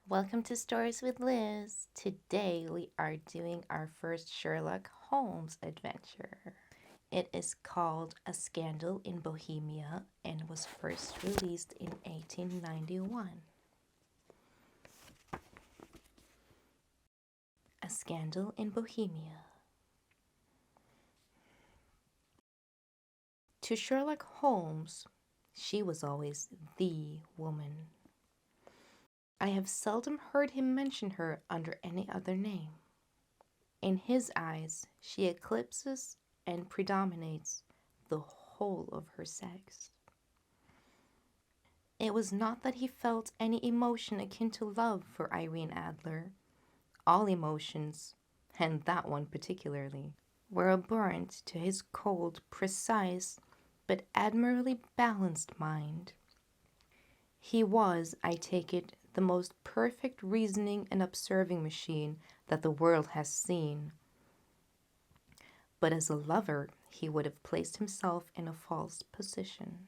Welcome to Stories with Liz. Today we are doing our first Sherlock Holmes adventure. It is called A Scandal in Bohemia and was first released in 1891. A Scandal in Bohemia. To Sherlock Holmes, she was always the woman. I have seldom heard him mention her under any other name. In his eyes, she eclipses and predominates the whole of her sex. It was not that he felt any emotion akin to love for Irene Adler. All emotions, and that one particularly, were abhorrent to his cold, precise, but admirably balanced mind. He was, I take it, the most perfect reasoning and observing machine that the world has seen. But as a lover, he would have placed himself in a false position.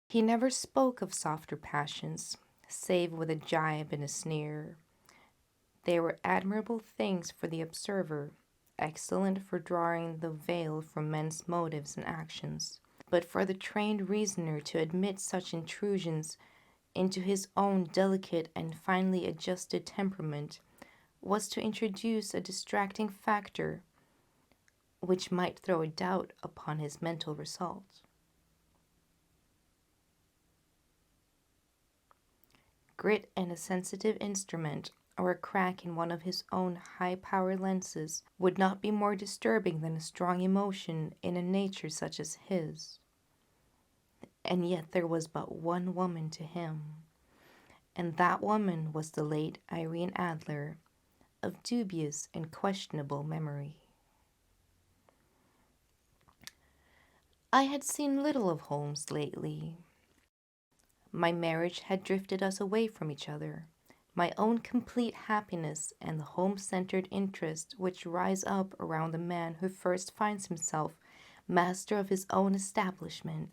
He never spoke of softer passions, save with a jibe and a sneer. They were admirable things for the observer, excellent for drawing the veil from men's motives and actions. But for the trained reasoner to admit such intrusions into his own delicate and finely adjusted temperament was to introduce a distracting factor which might throw a doubt upon his mental results. Grit in a sensitive instrument or a crack in one of his own high-power lenses would not be more disturbing than a strong emotion in a nature such as his. And yet there was but one woman to him, and that woman was the late Irene Adler, of dubious and questionable memory. I had seen little of Holmes lately. My marriage had drifted us away from each other. My own complete happiness and the home-centered interest which rise up around the man who first finds himself master of his own establishment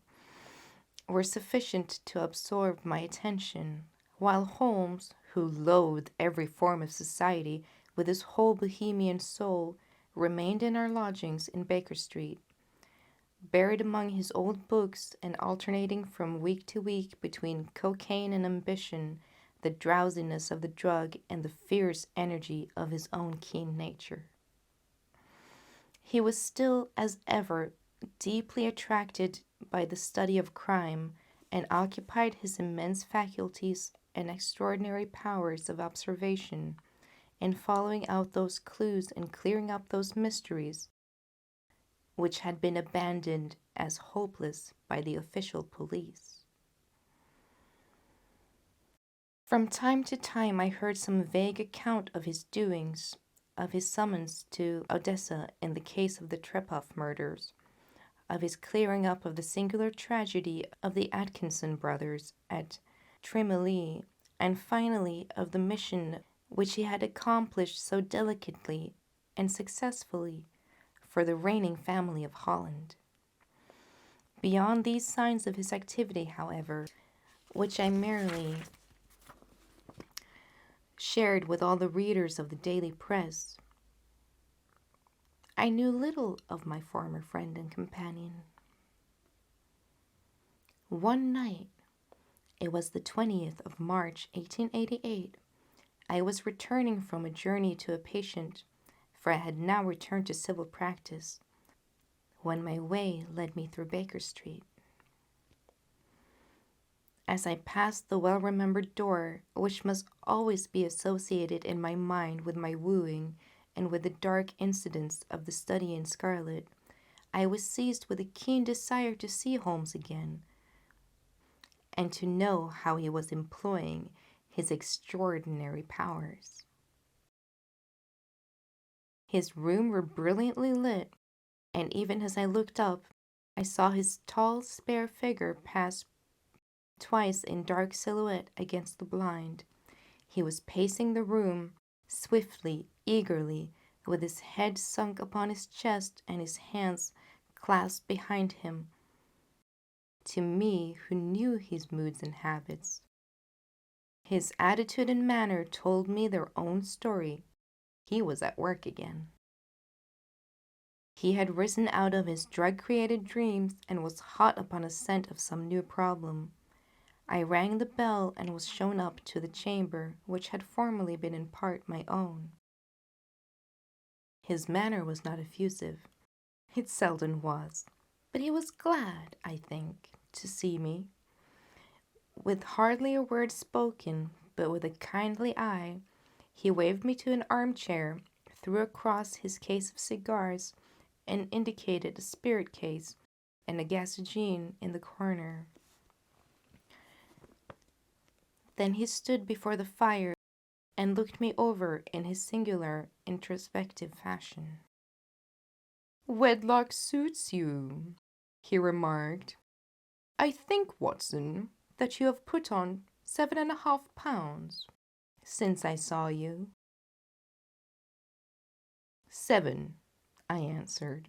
were sufficient to absorb my attention, while Holmes, who loathed every form of society with his whole Bohemian soul, remained in our lodgings in Baker Street, buried among his old books and alternating from week to week between cocaine and ambition, the drowsiness of the drug and the fierce energy of his own keen nature. He was still, as ever, deeply attracted by the study of crime and occupied his immense faculties and extraordinary powers of observation in following out those clues and clearing up those mysteries which had been abandoned as hopeless by the official police. From time to time I heard some vague account of his doings, of his summons to Odessa in the case of the Trepoff murders, of his clearing up of the singular tragedy of the Atkinson brothers at Trémilly, and finally of the mission which he had accomplished so delicately and successfully for the reigning family of Holland. Beyond these signs of his activity, however, which I merely shared with all the readers of the daily press, I knew little of my former friend and companion. One night, it was the 20th of March, 1888, I was returning from a journey to a patient, for I had now returned to civil practice, when my way led me through Baker Street. As I passed the well-remembered door, which must always be associated in my mind with my wooing and with the dark incidents of the study in scarlet, I was seized with a keen desire to see Holmes again, and to know how he was employing his extraordinary powers. His room were brilliantly lit, and even as I looked up, I saw his tall, spare figure pass twice in dark silhouette against the blind. He was pacing the room, swiftly, eagerly, with his head sunk upon his chest and his hands clasped behind him. To me, who knew his moods and habits, His attitude and manner told me their own story. He was at work again. He had risen out of his drug-created dreams and was hot upon a scent of some new problem. I rang the bell and was shown up to the chamber which had formerly been in part my own. His manner was not effusive. It seldom was, but he was glad, I think, to see me. With hardly a word spoken, but with a kindly eye, he waved me to an armchair, threw across his case of cigars, and indicated a spirit case and a gasogene in the corner. Then he stood before the fire and looked me over in his singular, introspective fashion. "Wedlock suits you," he remarked. "I think, Watson, that you have put on 7.5 pounds since I saw you." "7," I answered.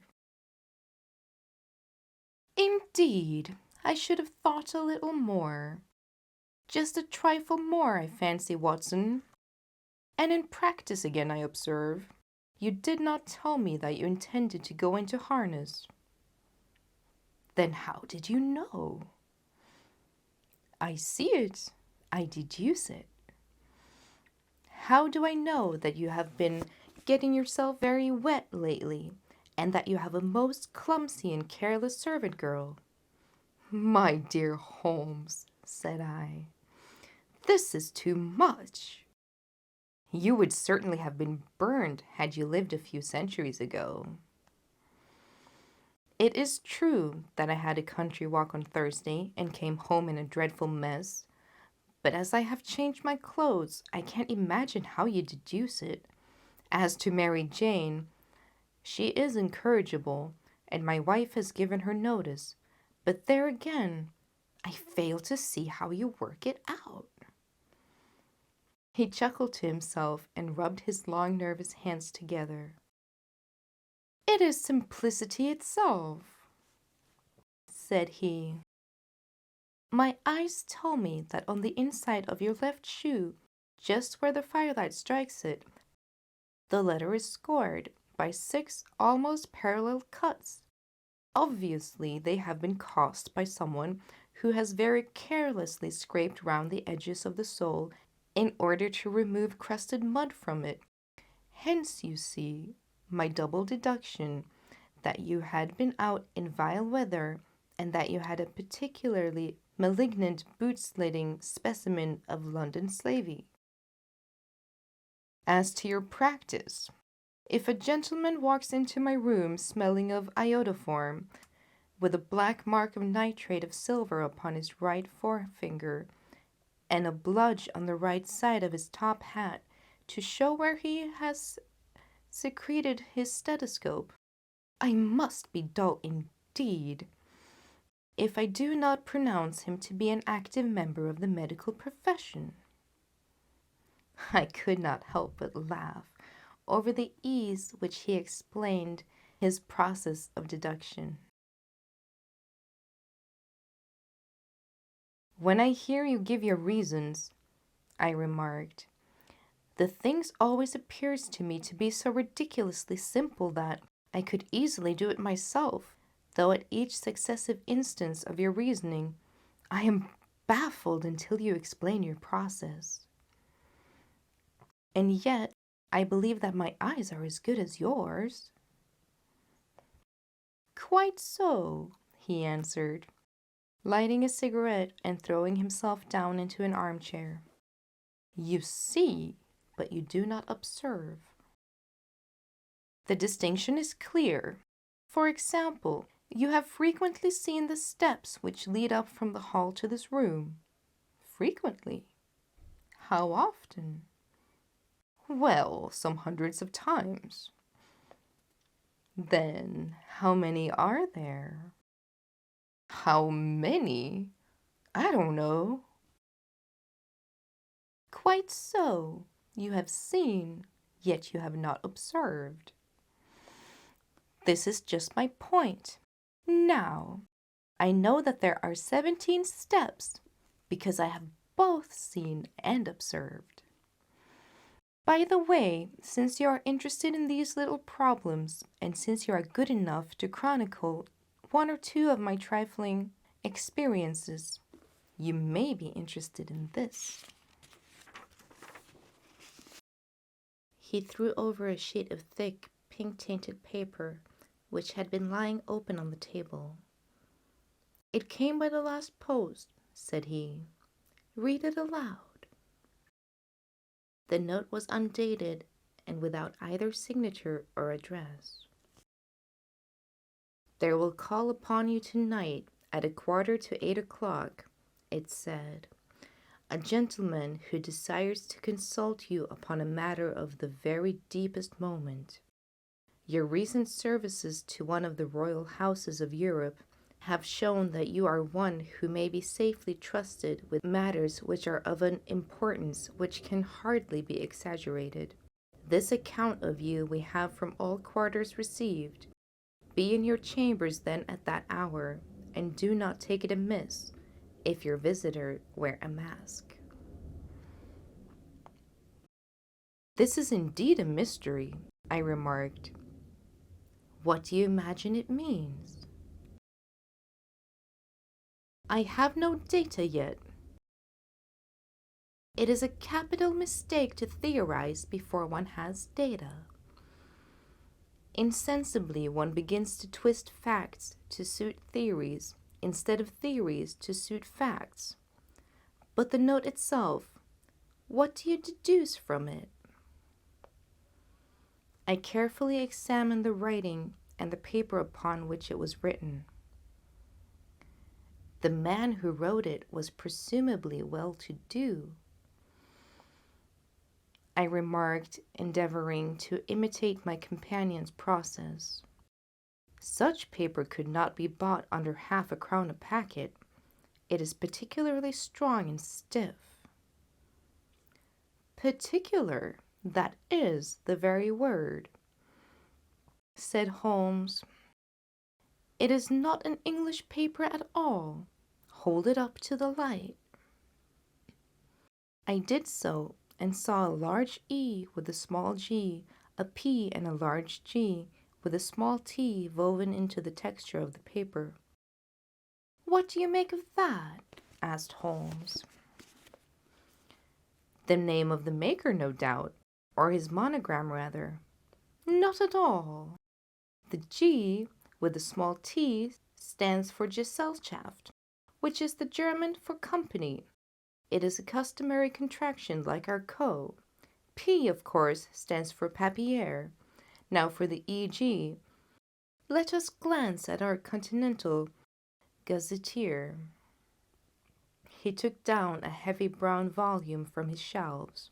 "Indeed, I should have thought a little more. Just a trifle more, I fancy, Watson. And in practice again, I observe. You did not tell me that you intended to go into harness." "Then how did you know?" "I see it. I deduce it." "How do I know that you have been getting yourself very wet lately, and that you have a most clumsy and careless servant girl?" "My dear Holmes," said I, "this is too much. You would certainly have been burned had you lived a few centuries ago." It is true that I had a country walk on Thursday and came home in a dreadful mess, but as I have changed my clothes, I can't imagine how you deduce it. As to Mary Jane, she is incorrigible, and my wife has given her notice, but there again, I fail to see how you work it out. He chuckled to himself and rubbed his long nervous hands together. "It is simplicity itself," said he. "My eyes tell me that on the inside of your left shoe, just where the firelight strikes it, the letter is scored by 6 almost parallel cuts. Obviously, they have been caused by someone who has very carelessly scraped round the edges of the sole in order to remove crusted mud from it. Hence, you see, my double deduction that you had been out in vile weather and that you had a particularly malignant boot-slitting specimen of London slavey. As to your practice, if a gentleman walks into my room smelling of iodoform, with a black mark of nitrate of silver upon his right forefinger, and a bludge on the right side of his top hat to show where he has secreted his stethoscope, I must be dull indeed if I do not pronounce him to be an active member of the medical profession." I could not help but laugh over the ease which he explained his process of deduction. "When I hear you give your reasons," I remarked, "the thing always appears to me to be so ridiculously simple that I could easily do it myself, though at each successive instance of your reasoning, I am baffled until you explain your process. And yet, I believe that my eyes are as good as yours." "Quite so," he answered, lighting a cigarette and throwing himself down into an armchair. "You see, but you do not observe. The distinction is clear. For example, you have frequently seen the steps which lead up from the hall to this room." "Frequently." "How often?" "Well, some hundreds of times." "Then how many are there?" "How many? I don't know." "Quite so. You have seen, yet you have not observed. This is just my point. Now, I know that there are 17 steps because I have both seen and observed. By the way, since you are interested in these little problems, and since you are good enough to chronicle one or two of my trifling experiences, you may be interested in this. He threw over a sheet of thick, pink-tainted paper, which had been lying open on the table. "It came by the last post," said he. "Read it aloud." The note was undated and without either signature or address. "There will call upon you tonight at 7:15, it said, "a gentleman who desires to consult you upon a matter of the very deepest moment. Your recent services to one of the royal houses of Europe have shown that you are one who may be safely trusted with matters which are of an importance which can hardly be exaggerated. This account of you we have from all quarters received. Be in your chambers then at that hour, and do not take it amiss if your visitor wear a mask." "This is indeed a mystery," I remarked. "What do you imagine it means?" "I have no data yet." "It is a capital mistake to theorize before one has data. Insensibly one begins to twist facts to suit theories instead of theories to suit facts. But the note itself, what do you deduce from it?" I carefully examined the writing and the paper upon which it was written. The man who wrote it was presumably well-to-do, I remarked, endeavoring to imitate my companion's process. "Such paper could not be bought under half-a-crown a packet. It is particularly strong and stiff." "Particular, that is the very word," said Holmes. "It is not an English paper at all. Hold it up to the light." I did so, and saw a large E with a small g, a P and a large G with a small t woven into the texture of the paper. "What do you make of that?" asked Holmes. "The name of the maker, no doubt, or his monogram rather." "Not at all. The G with the small t stands for Gesellschaft, which is the German for company. It is a customary contraction like our co. P, of course, stands for papier. Now for the E.G. Let us glance at our continental gazetteer." He took down a heavy brown volume from his shelves.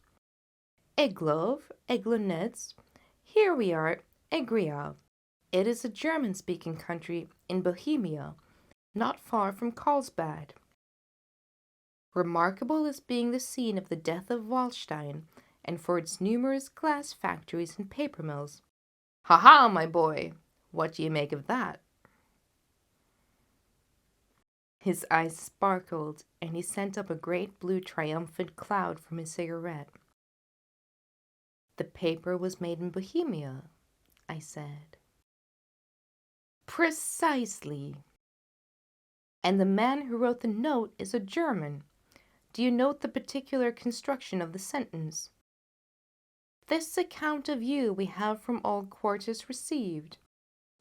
"Eglov, Eglonetz. Here we are, Egria. It is a German-speaking country in Bohemia, not far from Karlsbad. Remarkable as being the scene of the death of Waldstein, and for its numerous glass factories and paper mills. Ha, my boy! What do you make of that?" His eyes sparkled, and he sent up a great blue triumphant cloud from his cigarette. "The paper was made in Bohemia," I said. "Precisely. And the man who wrote the note is a German. Do you note the particular construction of the sentence? 'This account of you we have from all quarters received.'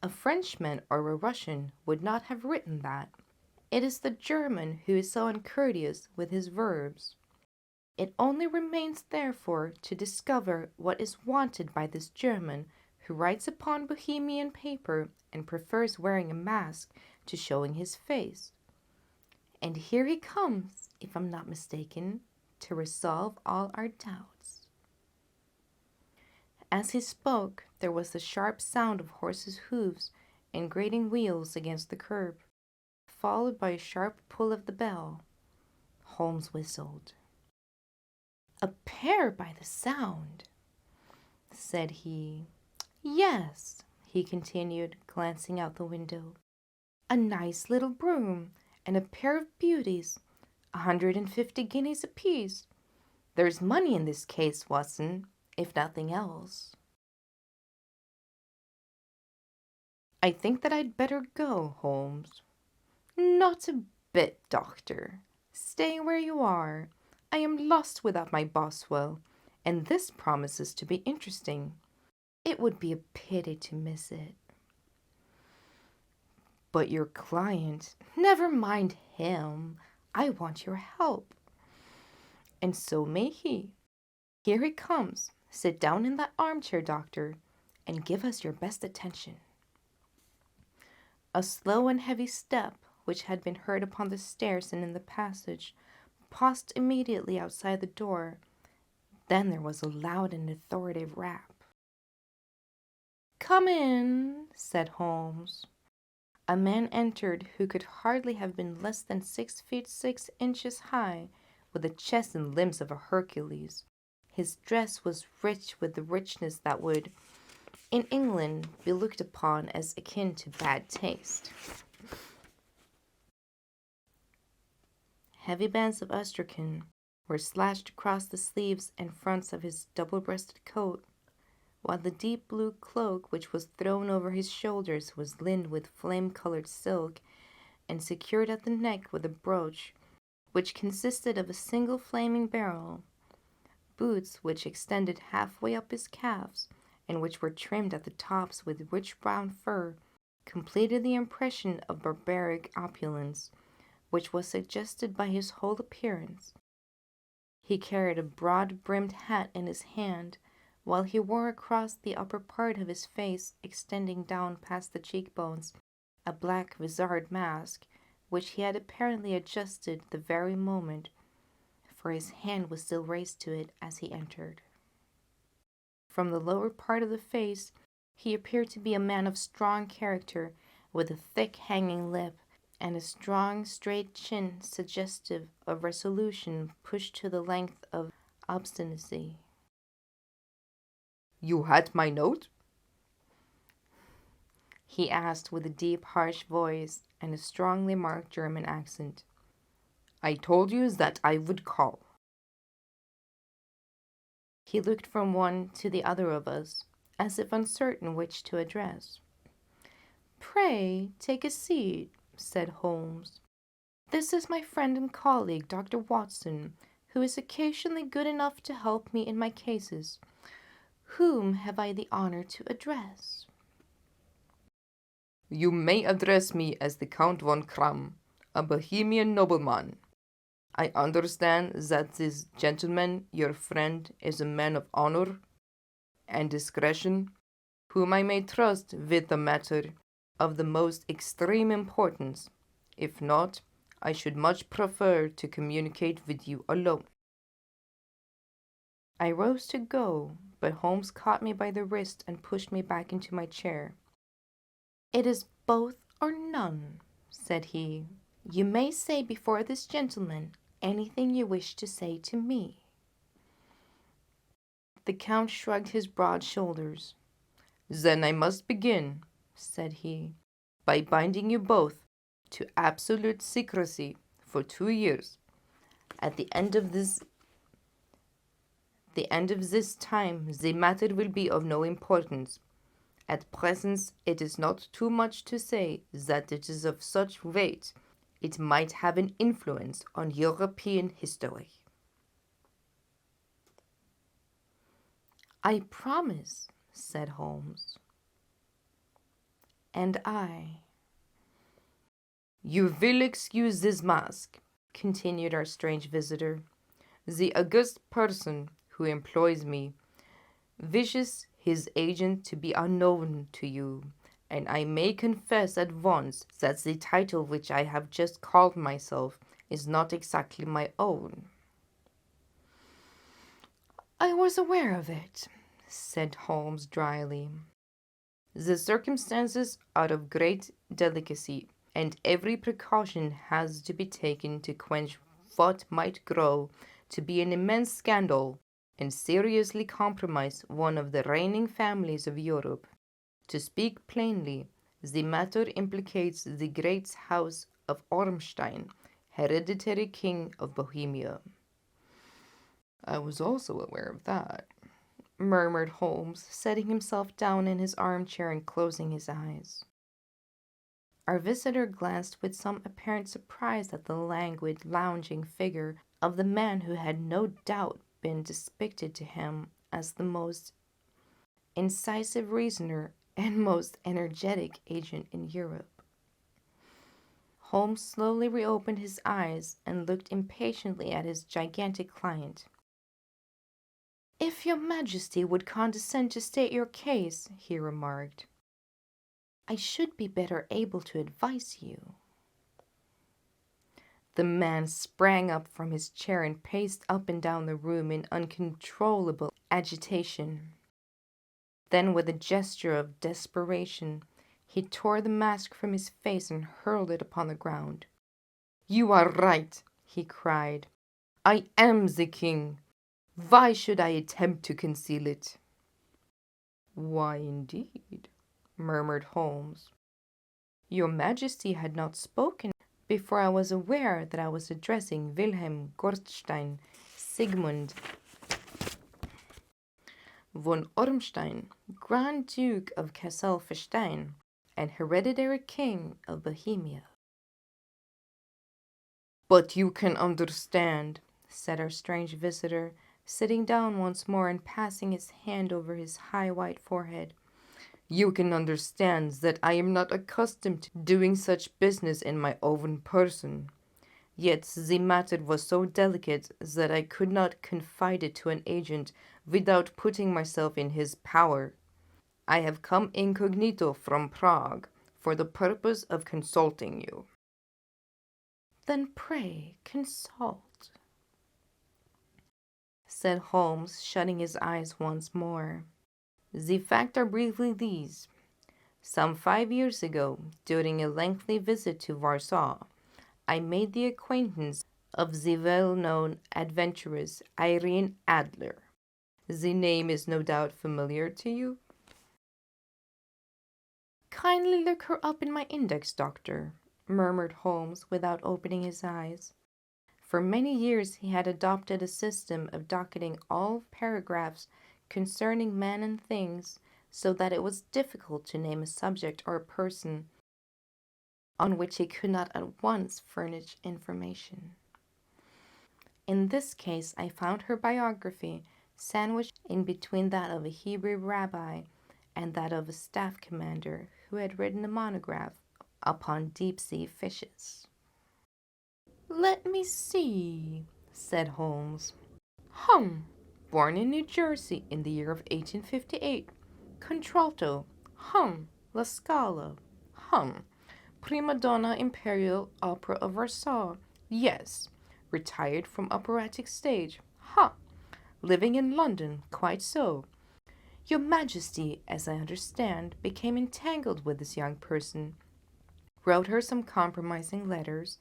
A Frenchman or a Russian would not have written that. It is the German who is so uncourteous with his verbs. It only remains, therefore, to discover what is wanted by this German who writes upon Bohemian paper and prefers wearing a mask to showing his face. And here he comes, if I'm not mistaken, to resolve all our doubts." As he spoke, there was the sharp sound of horses' hoofs and grating wheels against the curb, followed by a sharp pull of the bell. Holmes whistled. "A pair by the sound," said he. "Yes," he continued, glancing out the window. "A nice little brougham and a pair of beauties. 150 guineas apiece. There's money in this case, Watson, if nothing else. I think that I'd better go, Holmes. Not a bit, Doctor. Stay where you are. I am lost without my Boswell, and this promises to be interesting. It would be a pity to miss it. But your client, never mind him. I want your help. And so may he. Here he comes. Sit down in that armchair, Doctor, and give us your best attention. A slow and heavy step, which had been heard upon the stairs and in the passage, paused immediately outside the door. Then there was a loud and authoritative rap. "Come in," said Holmes. A man entered who could hardly have been less than 6 feet 6 inches high, with the chest and limbs of a Hercules. His dress was rich with the richness that would, in England, be looked upon as akin to bad taste. Heavy bands of astrakhan were slashed across the sleeves and fronts of his double-breasted coat, while the deep blue cloak which was thrown over his shoulders was lined with flame-colored silk and secured at the neck with a brooch which consisted of a single flaming barrel. Boots which extended halfway up his calves and which were trimmed at the tops with rich brown fur completed the impression of barbaric opulence which was suggested by his whole appearance. He carried a broad-brimmed hat in his hand, while he wore across the upper part of his face, extending down past the cheekbones, a black vizard mask, which he had apparently adjusted the very moment, for his hand was still raised to it as he entered. From the lower part of the face, he appeared to be a man of strong character, with a thick hanging lip, and a strong, straight chin suggestive of resolution pushed to the length of obstinacy. "You had my note?" he asked with a deep, harsh voice and a strongly marked German accent. "I told you that I would call." He looked from one to the other of us, as if uncertain which to address. "Pray take a seat," said Holmes. "This is my friend and colleague, Dr. Watson, who is occasionally good enough to help me in my cases. Whom have I the honor to address?" "You may address me as the Count von Kramm, a Bohemian nobleman. I understand that this gentleman, your friend, is a man of honor and discretion, whom I may trust with a matter of the most extreme importance. If not, I should much prefer to communicate with you alone." I rose to go, but Holmes caught me by the wrist and pushed me back into my chair. "It is both or none," said he. "You may say before this gentleman anything you wish to say to me." The Count shrugged his broad shoulders. "Then I must begin," said he, "by binding you both to absolute secrecy for 2 years. At the end of this time, the matter will be of no importance. At present, it is not too much to say that it is of such weight it might have an influence on European history." "I promise," said Holmes. "And I." "You will excuse this mask," continued our strange visitor. "The august person who employs me wishes his agent to be unknown to you, and I may confess at once that the title which I have just called myself is not exactly my own." "I was aware of it," said Holmes dryly. "The circumstances are of great delicacy, and every precaution has to be taken to quench what might grow to be an immense scandal and seriously compromise one of the reigning families of Europe. To speak plainly, the matter implicates the great house of Ormstein, hereditary king of Bohemia. I was also aware of that, murmured Holmes, setting himself down in his armchair and closing his eyes. Our visitor glanced with some apparent surprise at the languid, lounging figure of the man who had no doubt been depicted to him as the most incisive reasoner and most energetic agent in Europe. Holmes slowly reopened his eyes and looked impatiently at his gigantic client. "If your Majesty would condescend to state your case," he remarked, "I should be better able to advise you." The man sprang up from his chair and paced up and down the room in uncontrollable agitation. Then, with a gesture of desperation, he tore the mask from his face and hurled it upon the ground. "You are right," he cried. "I am the king. Why should I attempt to conceal it?" "Why, indeed?" murmured Holmes. "Your Majesty had not spoken before I was aware that I was addressing Wilhelm Gottstein Sigmund von Ormstein, Grand Duke of Cassel-Verstein, and hereditary king of Bohemia." "But you can understand," said our strange visitor, sitting down once more and passing his hand over his high white forehead. "You can understand that I am not accustomed to doing such business in my own person. Yet the matter was so delicate that I could not confide it to an agent without putting myself in his power. I have come incognito from Prague for the purpose of consulting you." "Then pray consult," said Holmes, shutting his eyes once more. "The facts are briefly these. Some 5 years ago, during a lengthy visit to Warsaw, I made the acquaintance of the well-known adventuress Irene Adler. The name is no doubt familiar to you?" "Kindly look her up in my index, doctor," murmured Holmes without opening his eyes. For many years he had adopted a system of docketing all paragraphs concerning men and things, so that it was difficult to name a subject or a person on which he could not at once furnish information. In this case I found her biography sandwiched in between that of a Hebrew rabbi and that of a staff commander who had written a monograph upon deep-sea fishes. "Let me see," said Holmes. Born in New Jersey in the year of 1858. Contralto. La Scala. Prima donna Imperial Opera of Warsaw. Yes. Retired from operatic stage. Living in London. Quite so. Your Majesty, as I understand, became entangled with this young person, wrote her some compromising letters,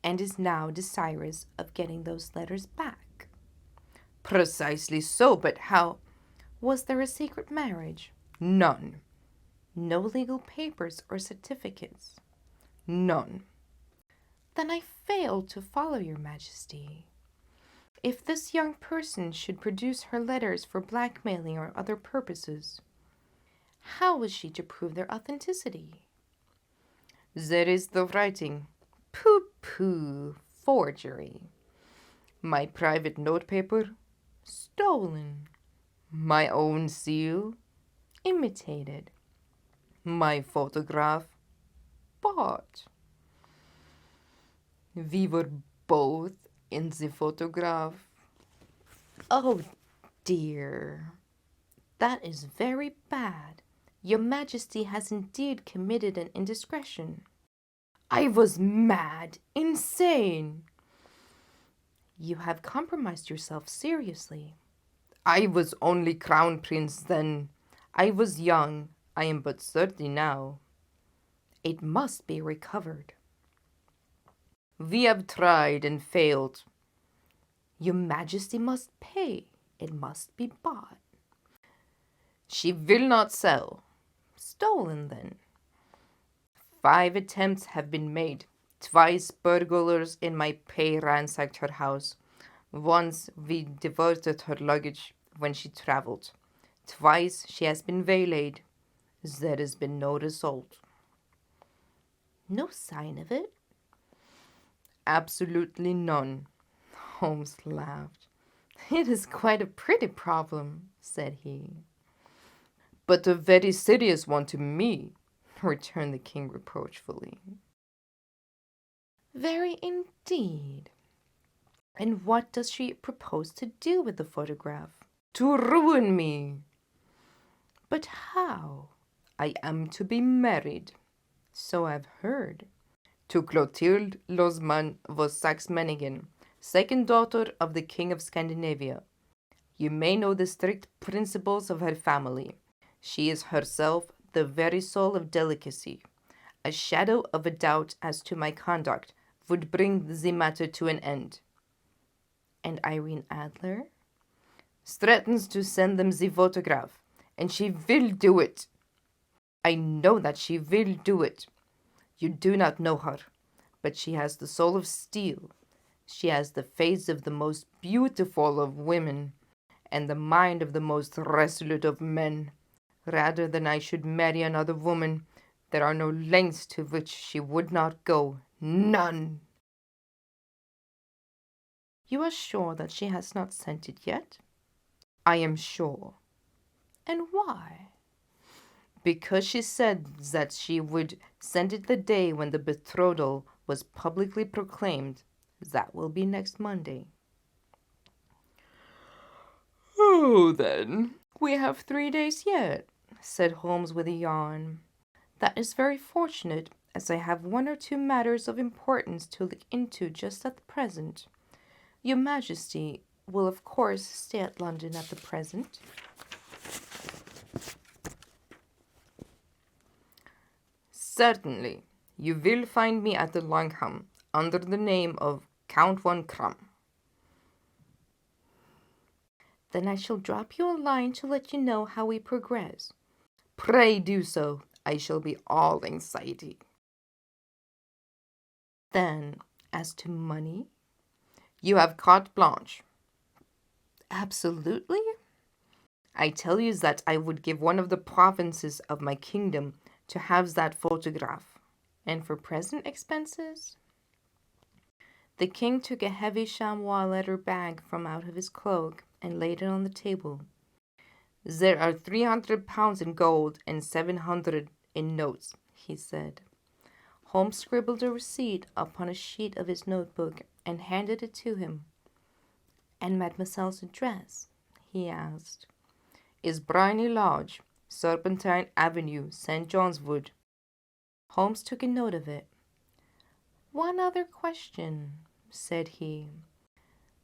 and is now desirous of getting those letters back." "Precisely so, but how—" "Was there a secret marriage?" "None." "No legal papers or certificates?" "None." "Then I fail to follow your Majesty. If this young person should produce her letters for blackmailing or other purposes, how was she to prove their authenticity?" "There is the writing." "Pooh, forgery." "My private notepaper?" "Stolen." "My own seal?" "Imitated." "My photograph?" "Bought." "We were both in the photograph." "Oh dear, that is very bad. Your Majesty has indeed committed an indiscretion." "I was mad, insane." "You have compromised yourself seriously." "I was only crown prince then. I was young. I am but 30 now." "It must be recovered." "We have tried and failed." "Your Majesty must pay. It must be bought." "She will not sell." "Stolen, then." 5 attempts have been made. Twice burglars in my pay ransacked her house. Once we diverted her luggage when she traveled. Twice she has been waylaid. There has been no result. No sign of it? Absolutely none. Holmes laughed. It is quite a pretty problem, said he. But a very serious one to me, returned the king reproachfully. Very indeed. And what does she propose to do with the photograph? To ruin me. But how? I am to be married, So I've heard. to Clotilde Losman was Saxe-Meiningen, second daughter of the King of Scandinavia. You may know the strict principles of her family. She is herself the very soul of delicacy. A shadow of a doubt as to my conduct would bring the matter to an end. And Irene Adler? Threatens to send them the photograph, and she will do it. I know that she will do it. You do not know her, but she has the soul of steel. She has the face of the most beautiful of women, and the mind of the most resolute of men. Rather than I should marry another woman, there are no lengths to which she would not go. None. You are sure that she has not sent it yet? I am sure. And why? Because she said that she would send it the day when the betrothal was publicly proclaimed. That will be next Monday. Oh, then, we have 3 days yet, said Holmes with a yawn. That is very fortunate, as I have 1 or 2 matters of importance to look into just at the present. Your Majesty will of course stay at London at the present. Certainly, you will find me at the Langham under the name of Count von Kram. Then I shall drop you a line to let you know how we progress. Pray do so. I shall be all anxiety. Then, as to money? You have carte blanche. Absolutely? I tell you that I would give one of the provinces of my kingdom to have that photograph. And for present expenses? The king took a heavy chamois leather bag from out of his cloak and laid it on the table. There are 300 pounds in gold and 700 in notes, he said. Holmes scribbled a receipt upon a sheet of his notebook and handed it to him. And mademoiselle's address? He asked. Is Briny Lodge, Serpentine Avenue, St. John's Wood. Holmes took a note of it. One other question, said he.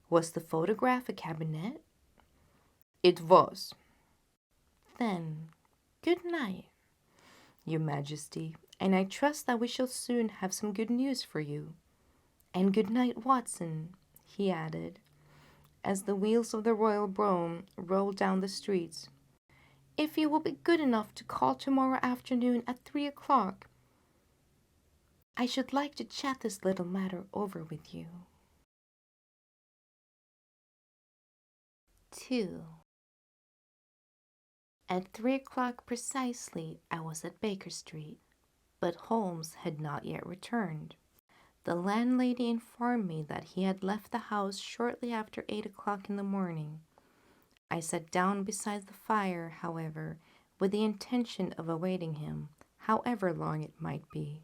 Was the photograph a cabinet? It was. Then, good night, Your Majesty, and I trust that we shall soon have some good news for you. And good night, Watson, he added, as the wheels of the royal brougham rolled down the streets. If you will be good enough to call tomorrow afternoon at 3 o'clock, I should like to chat this little matter over with you. 2. At 3 o'clock precisely, I was at Baker Street, but Holmes had not yet returned. The landlady informed me that he had left the house shortly after 8 o'clock in the morning. I sat down beside the fire, however, with the intention of awaiting him, however long it might be.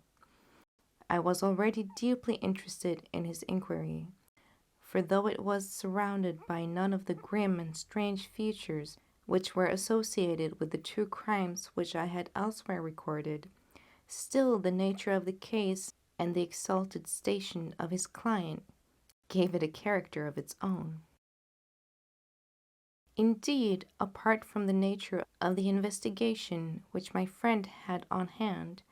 I was already deeply interested in his inquiry, for though it was surrounded by none of the grim and strange features which were associated with the two crimes which I had elsewhere recorded, still the nature of the case and the exalted station of his client gave it a character of its own. Indeed, apart from the nature of the investigation which my friend had on hand,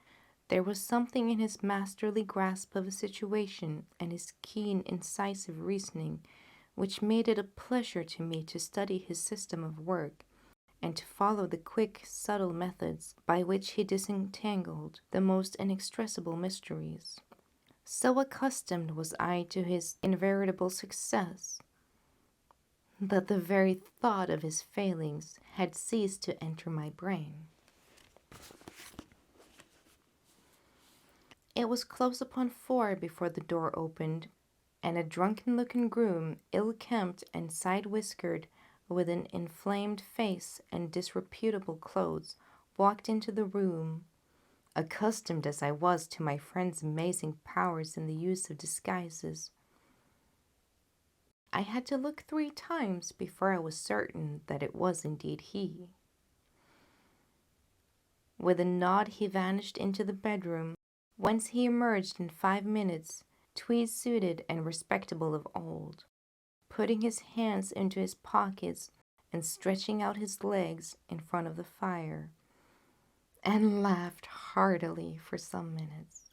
there was something in his masterly grasp of a situation and his keen, incisive reasoning which made it a pleasure to me to study his system of work and to follow the quick, subtle methods by which he disentangled the most inexpressible mysteries. So accustomed was I to his invariable success that the very thought of his failings had ceased to enter my brain. It was close upon 4 before the door opened, and a drunken-looking groom, ill-kempt and side-whiskered, with an inflamed face and disreputable clothes, walked into the room. Accustomed as I was to my friend's amazing powers in the use of disguises, I had to look 3 times before I was certain that it was indeed he. With a nod he vanished into the bedroom, whence he emerged in 5 minutes, tweed-suited and respectable of old, putting his hands into his pockets and stretching out his legs in front of the fire, and laughed heartily for some minutes.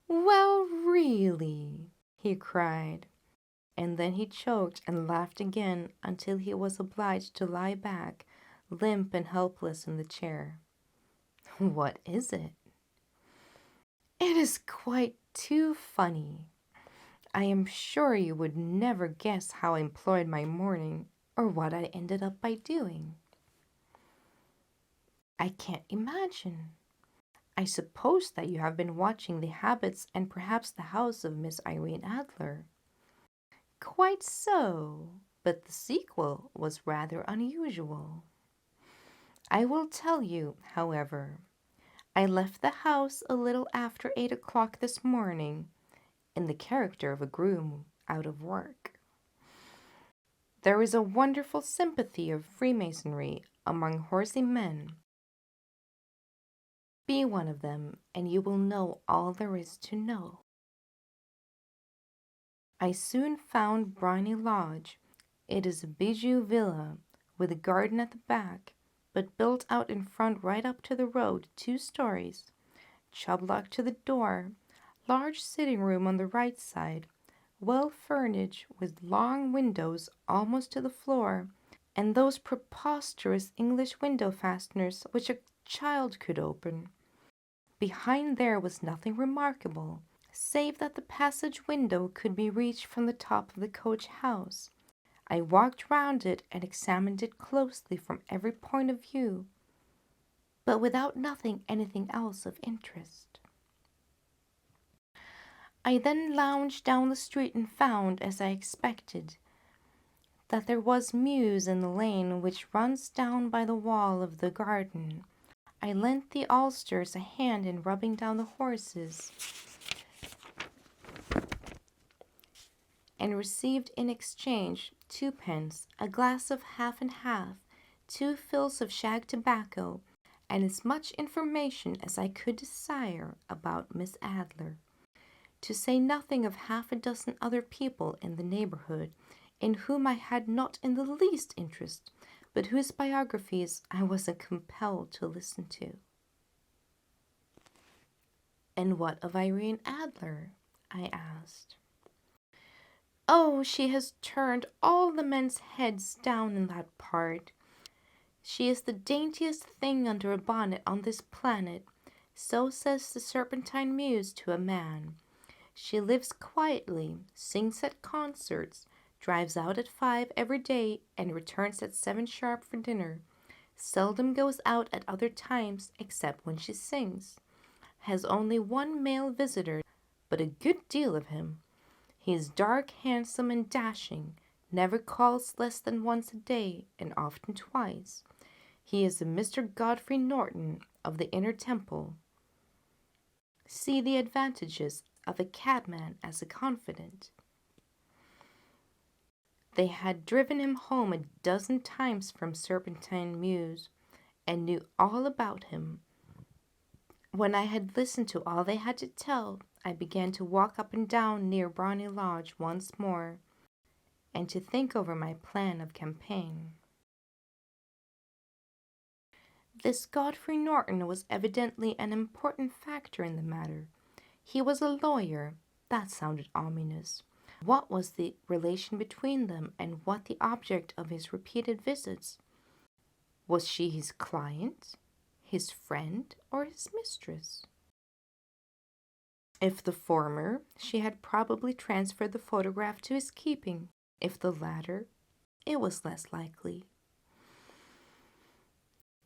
"Well, really," he cried, and then he choked and laughed again until he was obliged to lie back, limp and helpless in the chair. "What is it?" "It is quite too funny. I am sure you would never guess how I employed my morning, or what I ended up by doing." "I can't imagine. I suppose that you have been watching the habits and perhaps the house of Miss Irene Adler." "Quite so, but the sequel was rather unusual. I will tell you, however. I left the house a little after 8 o'clock this morning, in the character of a groom out of work. There is a wonderful sympathy of Freemasonry among horsey men. Be one of them, and you will know all there is to know. I soon found Briny Lodge. It is a bijou villa, with a garden at the back, but built out in front right up to the road, 2 stories, chublock to the door, large sitting room on the right side, well furnished with long windows almost to the floor, and those preposterous English window fasteners which a child could open. Behind there was nothing remarkable, save that the passage window could be reached from the top of the coach house. I walked round it and examined it closely from every point of view, but without noting anything else of interest. I then lounged down the street and found, as I expected, that there was mews in the lane which runs down by the wall of the garden. I lent the Ulsters a hand in rubbing down the horses, and received in exchange 2d, a glass of half and half, 2 fills of shag tobacco, and as much information as I could desire about Miss Adler, to say nothing of half a dozen other people in the neighborhood, in whom I had not in the least interest, but whose biographies I was compelled to listen to. "And what of Irene Adler?" I asked. "Oh, she has turned all the men's heads down in that part. She is the daintiest thing under a bonnet on this planet, so says the Serpentine Muse to a man. She lives quietly, sings at concerts, drives out at 5 every day, and returns at 7 sharp for dinner. Seldom goes out at other times except when she sings. Has only 1 male visitor, but a good deal of him. He is dark, handsome, and dashing, never calls less than once a day, and often twice. He is a Mr. Godfrey Norton of the Inner Temple. See the advantages of a cabman as a confidant." They had driven him home a dozen times from Serpentine Mews, and knew all about him. When I had listened to all they had to tell, I began to walk up and down near Briny Lodge once more, and to think over my plan of campaign. This Godfrey Norton was evidently an important factor in the matter. He was a lawyer. That sounded ominous. What was the relation between them, and what the object of his repeated visits? Was she his client, his friend, or his mistress? If the former, she had probably transferred the photograph to his keeping. If the latter, it was less likely.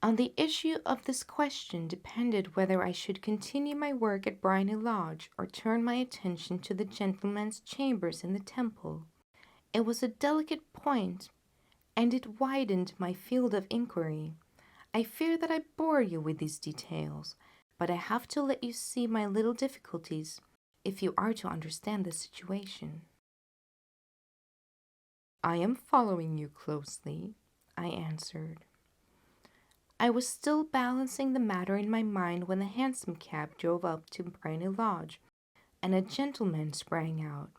On the issue of this question depended whether I should continue my work at Briny Lodge or turn my attention to the gentleman's chambers in the temple. It was a delicate point, and it widened my field of inquiry. I fear that I bore you with these details, but I have to let you see my little difficulties if you are to understand the situation. I am following you closely, I answered. I was still balancing the matter in my mind when the hansom cab drove up to Briny Lodge, and a gentleman sprang out.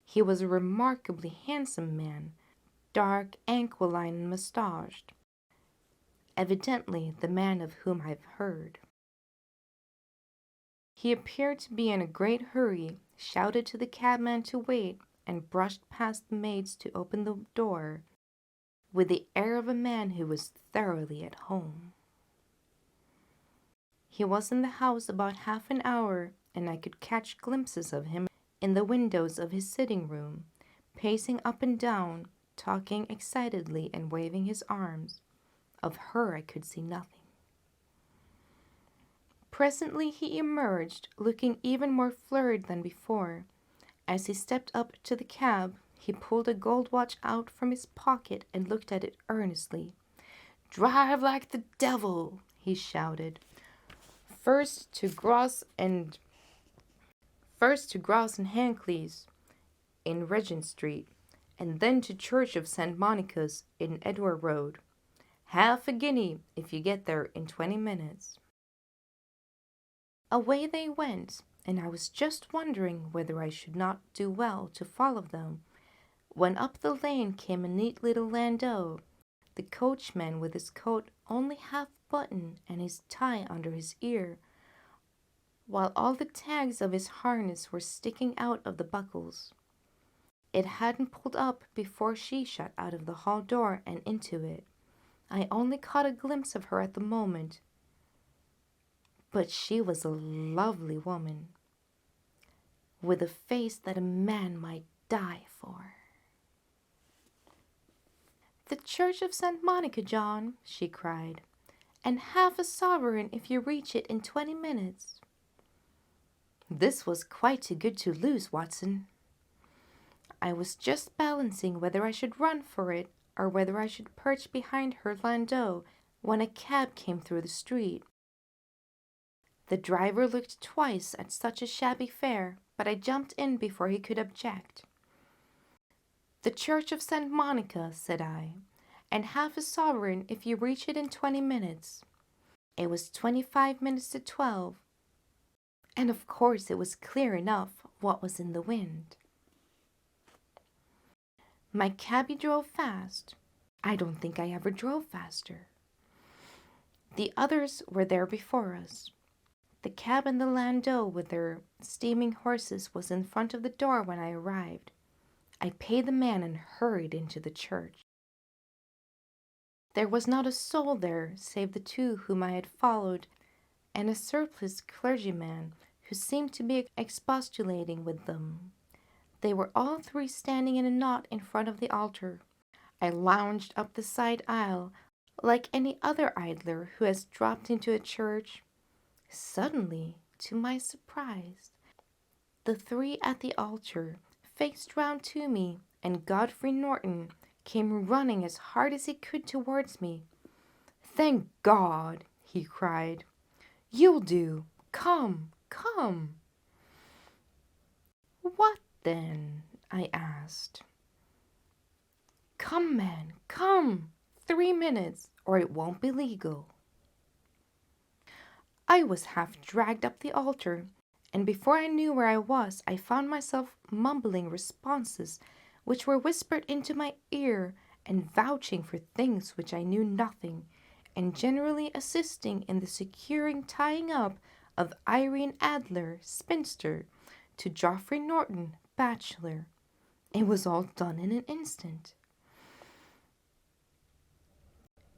He was a remarkably handsome man, dark, aquiline, and moustached, evidently the man of whom I have heard. He appeared to be in a great hurry, shouted to the cabman to wait, and brushed past the maids to open the door, with the air of a man who was thoroughly at home. He was in the house about half an hour, and I could catch glimpses of him in the windows of his sitting room, pacing up and down, talking excitedly and waving his arms. Of her I could see nothing. Presently he emerged, looking even more flurried than before. As he stepped up to the cab, he pulled a gold watch out from his pocket and looked at it earnestly. "Drive like the devil!" he shouted. First to Gross and Hancleys in Regent Street, and then to Church of St. Monica's in Edgware Road. Half a guinea if you get there in 20 minutes. Away they went, and I was just wondering whether I should not do well to follow them, when up the lane came a neat little landau, the coachman with his coat only half buttoned and his tie under his ear, while all the tags of his harness were sticking out of the buckles. It hadn't pulled up before she shot out of the hall door and into it. I only caught a glimpse of her at the moment, but she was a lovely woman, with a face that a man might die for. "The Church of St. Monica, John," she cried, "and half a sovereign if you reach it in 20 minutes. This was quite too good to lose, Watson. I was just balancing whether I should run for it or whether I should perch behind her landau when a cab came through the street. The driver looked twice at such a shabby fare, but I jumped in before he could object. 'The Church of St. Monica,' said I, 'and half a sovereign if you reach it in 20 minutes. It was 25 minutes to 12, and of course it was clear enough what was in the wind. My cabby drove fast. I don't think I ever drove faster. The others were there before us. The cab and the landau with their steaming horses was in front of the door when I arrived. I paid the man and hurried into the church. There was not a soul there save the two whom I had followed and a surpliced clergyman who seemed to be expostulating with them. They were all three standing in a knot in front of the altar. I lounged up the side aisle like any other idler who has dropped into a church. Suddenly, to my surprise, the three at the altar faced round to me, and Godfrey Norton came running as hard as he could towards me. 'Thank God!' he cried. 'You'll do. Come, come!' 'What then?' I asked. 'Come, man, come! 3 minutes, or it won't be legal.' I was half dragged up the altar, and before I knew where I was, I found myself mumbling responses which were whispered into my ear, and vouching for things which I knew nothing, and generally assisting in the securing tying up of Irene Adler, spinster, to Geoffrey Norton, bachelor. It was all done in an instant.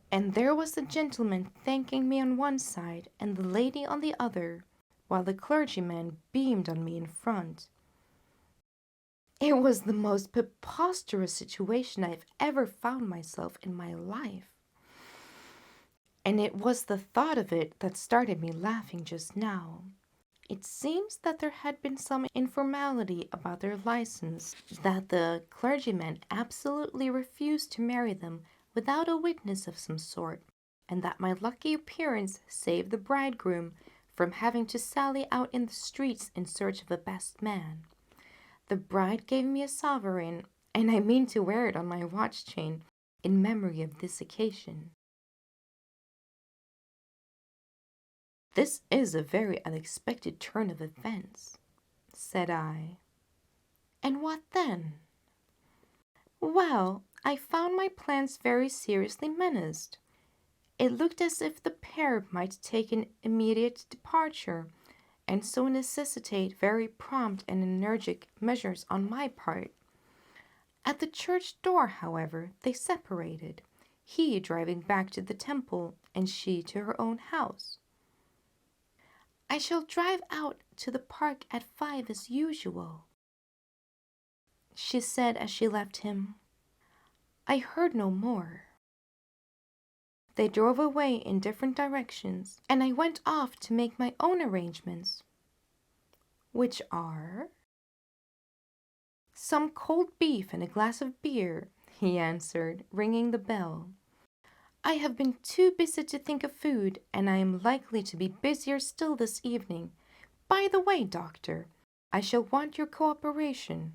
And there was the gentleman thanking me on one side and the lady on the other, while the clergyman beamed on me in front. It was the most preposterous situation I've ever found myself in my life. And it was the thought of it that started me laughing just now. It seems that there had been some informality about their license, that the clergyman absolutely refused to marry them without a witness of some sort, and that my lucky appearance saved the bridegroom from having to sally out in the streets in search of a best man. The bride gave me a sovereign, and I mean to wear it on my watch chain in memory of this occasion. This is a very unexpected turn of events, said I. And what then? Well, I found my plans very seriously menaced. It looked as if the pair might take an immediate departure, and so necessitate very prompt and energetic measures on my part. At the church door, however, they separated, he driving back to the temple, and she to her own house. I shall drive out to the park at 5 as usual, she said as she left him. I heard no more. They drove away in different directions, and I went off to make my own arrangements, which are some cold beef and a glass of beer, he answered, ringing the bell. I have been too busy to think of food, and I am likely to be busier still this evening. By the way, doctor, I shall want your cooperation.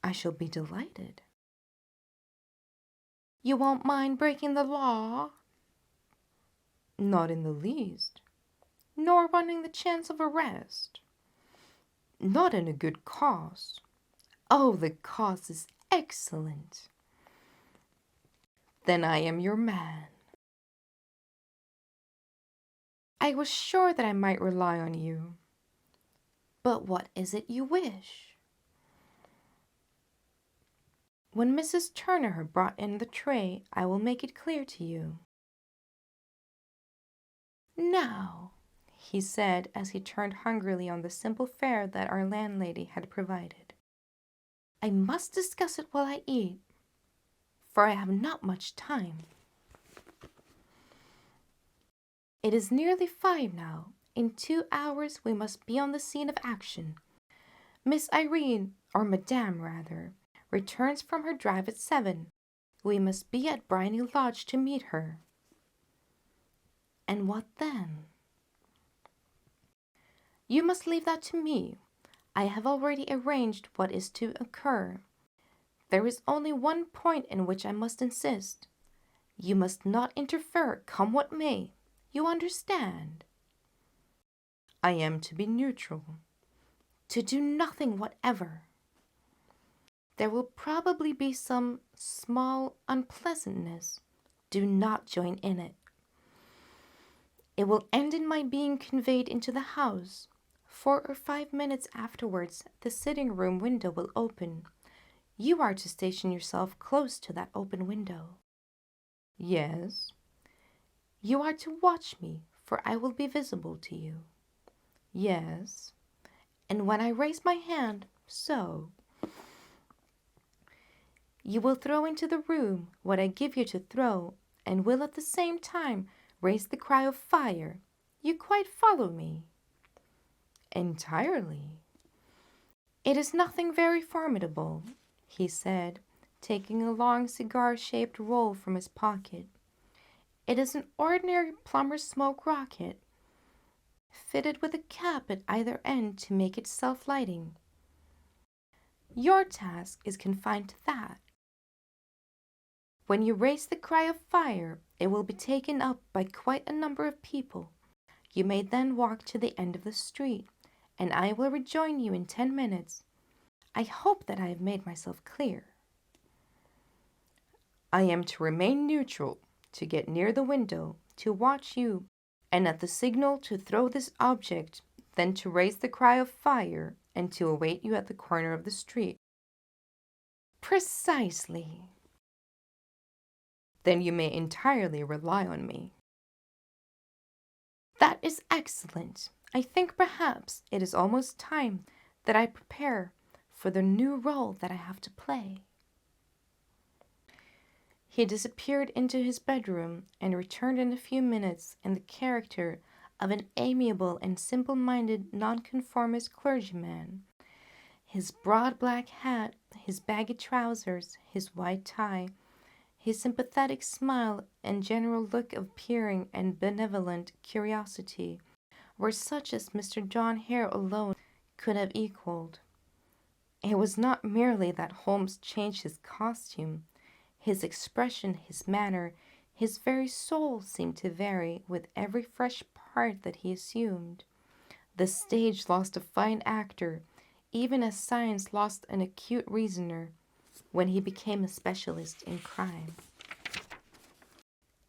I shall be delighted. You won't mind breaking the law? Not in the least. Nor running the chance of arrest? Not in a good cause. Oh, the cause is excellent. Then I am your man. I was sure that I might rely on you. But what is it you wish? When Mrs. Turner brought in the tray, I will make it clear to you. Now, he said as he turned hungrily on the simple fare that our landlady had provided, I must discuss it while I eat, for I have not much time. It is nearly 5 now. In 2 hours we must be on the scene of action. Miss Irene, or Madame rather, returns from her drive at 7. We must be at Briny Lodge to meet her. And what then? You must leave that to me. I have already arranged what is to occur. There is only one point in which I must insist. You must not interfere, come what may. You understand? I am to be neutral. To do nothing whatever. There will probably be some small unpleasantness. Do not join in it. It will end in my being conveyed into the house. 4 or 5 minutes afterwards, the sitting-room window will open. You are to station yourself close to that open window. Yes. You are to watch me, for I will be visible to you. Yes. And when I raise my hand, so, you will throw into the room what I give you to throw, and will at the same time raise the cry of fire. You quite follow me? Entirely. It is nothing very formidable, he said, taking a long cigar-shaped roll from his pocket. It is an ordinary plumber's smoke rocket, fitted with a cap at either end to make it self-lighting. Your task is confined to that. When you raise the cry of fire, it will be taken up by quite a number of people. You may then walk to the end of the street, and I will rejoin you in 10 minutes. I hope that I have made myself clear. I am to remain neutral, to get near the window, to watch you, and at the signal to throw this object, then to raise the cry of fire, and to await you at the corner of the street. Precisely. Then you may entirely rely on me. That is excellent. I think perhaps it is almost time that I prepare for the new role that I have to play." He disappeared into his bedroom and returned in a few minutes in the character of an amiable and simple-minded nonconformist clergyman. His broad black hat, his baggy trousers, his white tie, his sympathetic smile and general look of peering and benevolent curiosity were such as Mr. John Hare alone could have equalled. It was not merely that Holmes changed his costume. His expression, his manner, his very soul seemed to vary with every fresh part that he assumed. The stage lost a fine actor, even as science lost an acute reasoner, when he became a specialist in crime.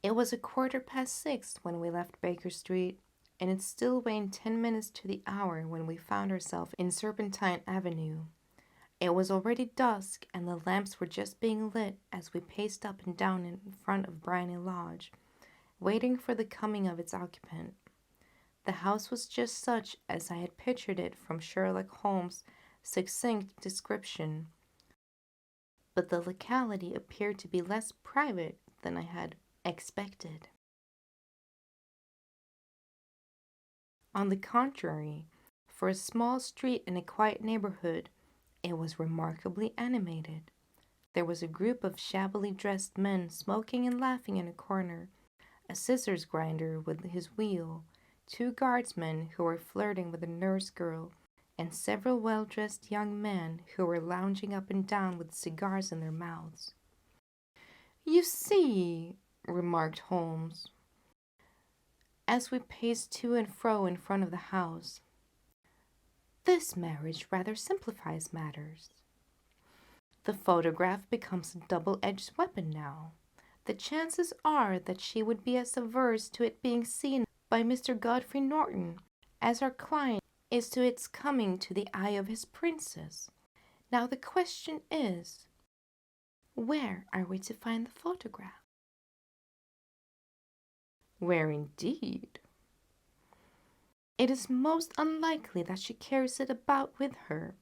It was 6:15 when we left Baker Street, and it still waned 10 minutes to the hour when we found ourselves in Serpentine Avenue. It was already dusk, and the lamps were just being lit as we paced up and down in front of Briny Lodge, waiting for the coming of its occupant. The house was just such as I had pictured it from Sherlock Holmes' succinct description, but the locality appeared to be less private than I had expected. On the contrary, for a small street in a quiet neighborhood, it was remarkably animated. There was a group of shabbily dressed men smoking and laughing in a corner, a scissors grinder with his wheel, 2 guardsmen who were flirting with a nurse girl, and several well-dressed young men who were lounging up and down with cigars in their mouths. "You see," remarked Holmes, as we paced to and fro in front of the house, "this marriage rather simplifies matters. The photograph becomes a double-edged weapon now. The chances are that she would be as averse to it being seen by Mr. Godfrey Norton as our client is to its coming to the eye of his princess. Now the question is, where are we to find the photograph?" "Where indeed?" "It is most unlikely that she carries it about with her.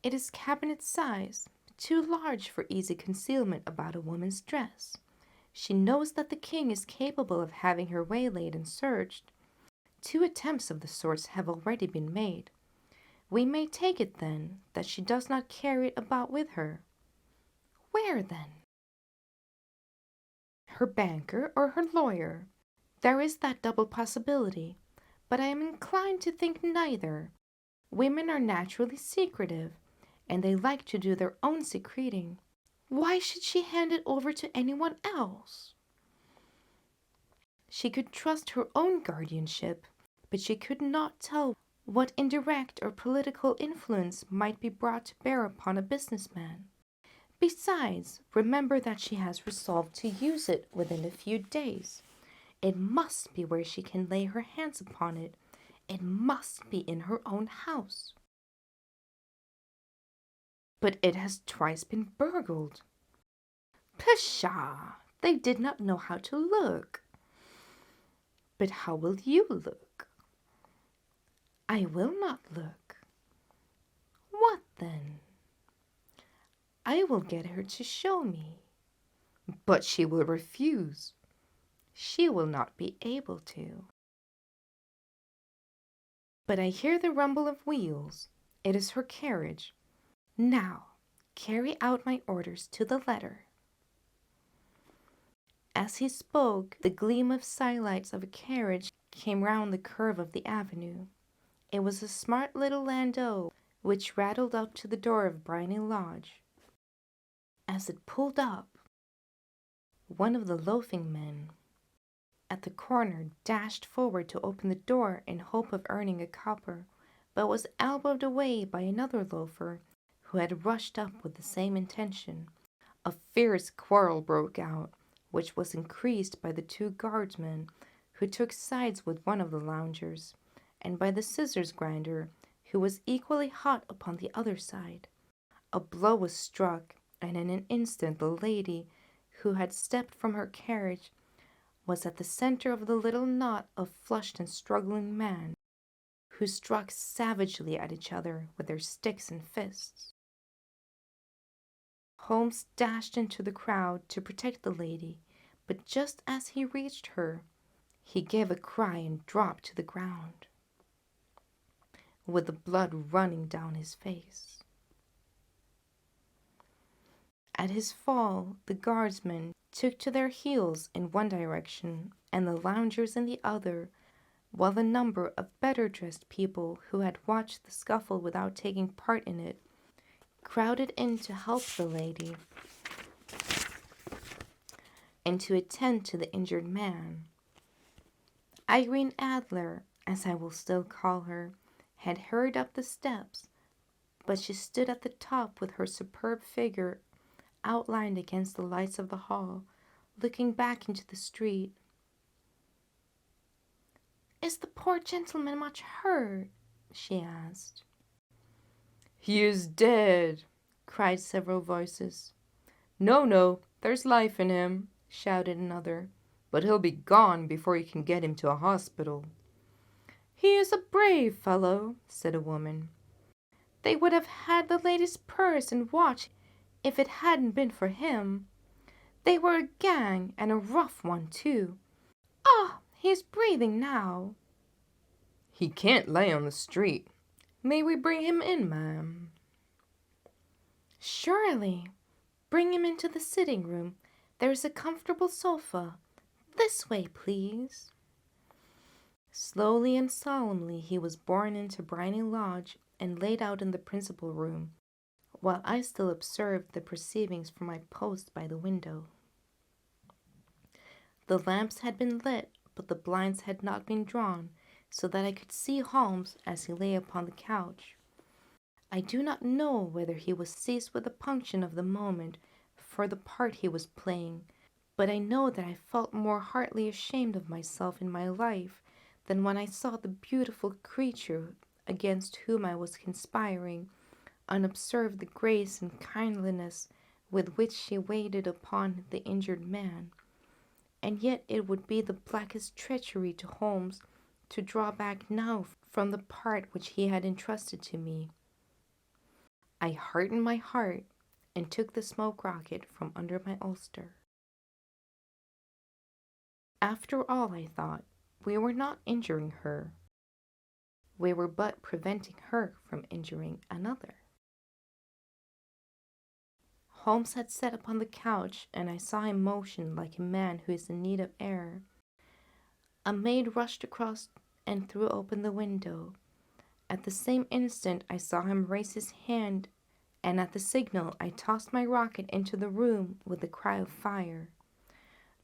It is cabinet size, too large for easy concealment about a woman's dress. She knows that the king is capable of having her waylaid and searched. 2 attempts of the sort have already been made. We may take it, then, that she does not carry it about with her. Where, then? Her banker or her lawyer? There is that double possibility, but I am inclined to think neither. Women are naturally secretive, and they like to do their own secreting. Why should she hand it over to anyone else? She could trust her own guardianship, but she could not tell what indirect or political influence might be brought to bear upon a businessman. Besides, remember that she has resolved to use it within a few days. It must be where she can lay her hands upon it. It must be in her own house." "But it has twice been burgled." "Pshaw! They did not know how to look." "But how will you look?" "I will not look." "What then?" "I will get her to show me." "But she will refuse." "She will not be able to." "But I hear the rumble of wheels. It is her carriage. Now, carry out my orders to the letter." As he spoke, the gleam of sidelights of a carriage came round the curve of the avenue. It was a smart little landau which rattled up to the door of Briny Lodge. As it pulled up, one of the loafing men at the corner dashed forward to open the door in hope of earning a copper, but was elbowed away by another loafer who had rushed up with the same intention. A fierce quarrel broke out, which was increased by the 2 guardsmen who took sides with one of the loungers, and by the scissors grinder, who was equally hot upon the other side. A blow was struck, and in an instant the lady, who had stepped from her carriage, was at the center of the little knot of flushed and struggling men. who struck savagely at each other with their sticks and fists. Holmes dashed into the crowd to protect the lady, but just as he reached her, he gave a cry and dropped to the ground, with the blood running down his face. At his fall, the guardsmen took to their heels in one direction and the loungers in the other, while a number of better-dressed people who had watched the scuffle without taking part in it crowded in to help the lady and to attend to the injured man. Irene Adler, as I will still call her, had hurried up the steps, but she stood at the top with her superb figure outlined against the lights of the hall, looking back into the street. "Is the poor gentleman much hurt?" she asked. "He is dead," cried several voices. "No, no, there's life in him," shouted another, "but he'll be gone before you can get him to a hospital." "He is a brave fellow," said a woman. "They would have had the lady's purse and watch if it hadn't been for him. They were a gang, and a rough one, too. Ah, he's breathing now." "He can't lay on the street. "May we bring him in, ma'am?" "Surely. Bring him into the sitting room. There's a comfortable sofa. This way, please." Slowly and solemnly he was borne into Briny Lodge and laid out in the principal room, while I still observed the proceedings from my post by the window. The lamps had been lit, but the blinds had not been drawn, so that I could see Holmes as he lay upon the couch. I do not know whether he was seized with the punction of the moment for the part he was playing, but I know that I felt more heartily ashamed of myself in my life than when I saw the beautiful creature against whom I was conspiring unobserve the grace and kindliness with which she waited upon the injured man. And yet it would be the blackest treachery to Holmes to draw back now from the part which he had entrusted to me. I hardened my heart and took the smoke rocket from under my ulster. After all, I thought, we were not injuring her. We were but preventing her from injuring another. Holmes had sat upon the couch, and I saw him motion like a man who is in need of air. A maid rushed across and threw open the window. At the same instant I saw him raise his hand, and at the signal I tossed my rocket into the room with a cry of fire.